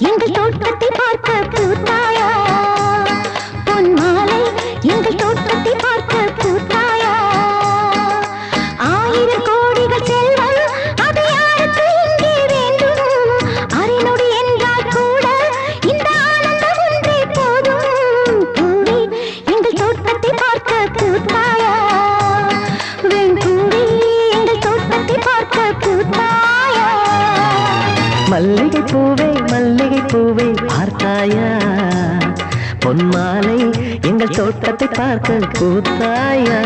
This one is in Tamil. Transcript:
எங்கள் தோட்டத்தை பார்க்க பூத்தாயா பொன் மாலை எங்கள் தோட்டத்தை பார்க்க பூத்தாயா ஆயிரம் கோடிகள் செல்வம் அது யாருக்கு இங்கே வேண்டும் அரைநொடி என்றால் கூட இந்த ஆனந்தம் ஒன்றே போதும் பூவே எங்கள் தோட்டத்தை பார்க்க பூத்தாயா வெண்பூவே எங்கள் தோட்டத்தை பார்க்க பூத்தாயா மல்லிகை பூவை பார்த்தாயா பொன்மாலை எங்கள் தோட்டத்தை பார்க்க பூத்தாயா